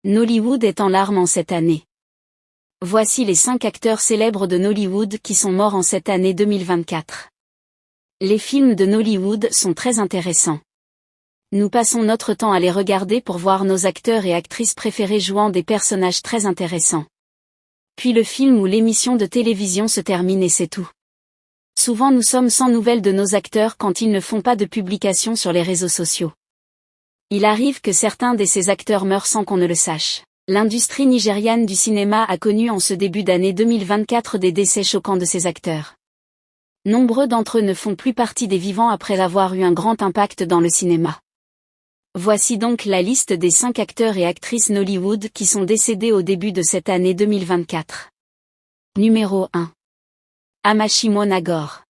Nollywood est en larmes en cette année. Voici les 5 acteurs célèbres de Nollywood qui sont morts en cette année 2024. Les films de Nollywood sont très intéressants. Nous passons notre temps à les regarder pour voir nos acteurs et actrices préférés jouant des personnages très intéressants. Puis le film ou l'émission de télévision se termine et c'est tout. Souvent nous sommes sans nouvelles de nos acteurs quand ils ne font pas de publication sur les réseaux sociaux. Il arrive que certains de ces acteurs meurent sans qu'on ne le sache. L'industrie nigériane du cinéma a connu en ce début d'année 2024 des décès choquants de ces acteurs. Nombreux d'entre eux ne font plus partie des vivants après avoir eu un grand impact dans le cinéma. Voici donc la liste des 5 acteurs et actrices Nollywood qui sont décédés au début de cette année 2024. Numéro 1. Amashimo Nagor.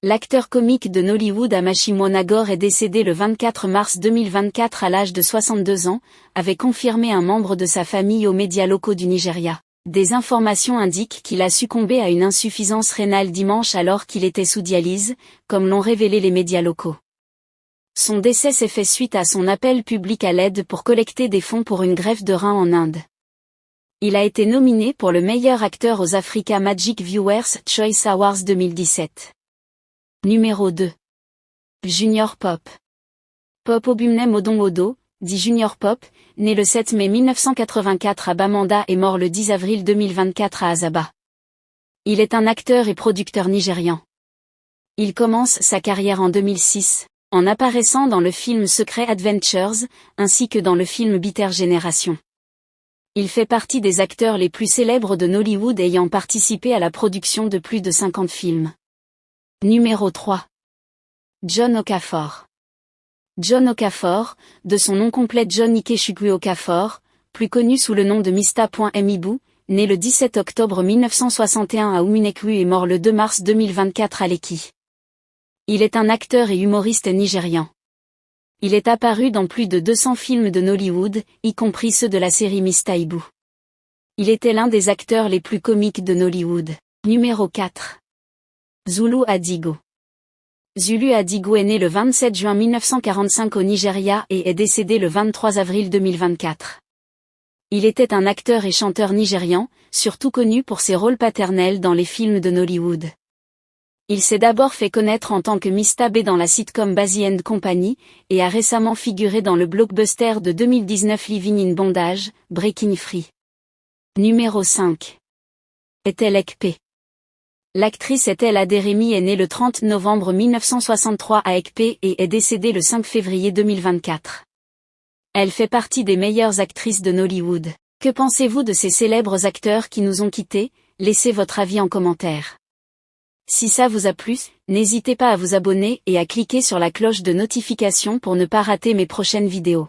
L'acteur comique de Nollywood Amashimo Nagor est décédé le 24 mars 2024 à l'âge de 62 ans, avait confirmé un membre de sa famille aux médias locaux du Nigeria. Des informations indiquent qu'il a succombé à une insuffisance rénale dimanche alors qu'il était sous dialyse, comme l'ont révélé les médias locaux. Son décès s'est fait suite à son appel public à l'aide pour collecter des fonds pour une greffe de rein en Inde. Il a été nominé pour le meilleur acteur aux Africa Magic Viewers Choice Awards 2017. Numéro 2. Junior Pop. Pop Obumnem Odon Odo, dit Junior Pop, né le 7 mai 1984 à Bamenda et mort le 10 avril 2024 à Asaba. Il est un acteur et producteur nigérian. Il commence sa carrière en 2006, en apparaissant dans le film Secret Adventures, ainsi que dans le film Bitter Génération. Il fait partie des acteurs les plus célèbres de Nollywood ayant participé à la production de plus de 50 films. Numéro 3. John Okafor. John Okafor, de son nom complet John Ikechukwu Okafor, plus connu sous le nom de Mista.Mibu, né le 17 octobre 1961 à Umunekwu et mort le 2 mars 2024 à Lekki. Il est un acteur et humoriste nigérian. Il est apparu dans plus de 200 films de Nollywood, y compris ceux de la série Mista Ibu. Il était l'un des acteurs les plus comiques de Nollywood. Numéro 4. Zulu Adigo. Zulu Adigo est né le 27 juin 1945 au Nigeria et est décédé le 23 avril 2024. Il était un acteur et chanteur nigérian, surtout connu pour ses rôles paternels dans les films de Nollywood. Il s'est d'abord fait connaître en tant que Mista B dans la sitcom Bazzy & Company, et a récemment figuré dans le blockbuster de 2019 Living in Bondage, Breaking Free. Numéro 5. Ethel Ekpe. L'actrice Ethel Aderemi est née le 30 novembre 1963 à Ekpe et est décédée le 5 février 2024. Elle fait partie des meilleures actrices de Nollywood. Que pensez-vous de ces célèbres acteurs qui nous ont quittés? Laissez votre avis en commentaire. Si ça vous a plu, n'hésitez pas à vous abonner et à cliquer sur la cloche de notification pour ne pas rater mes prochaines vidéos.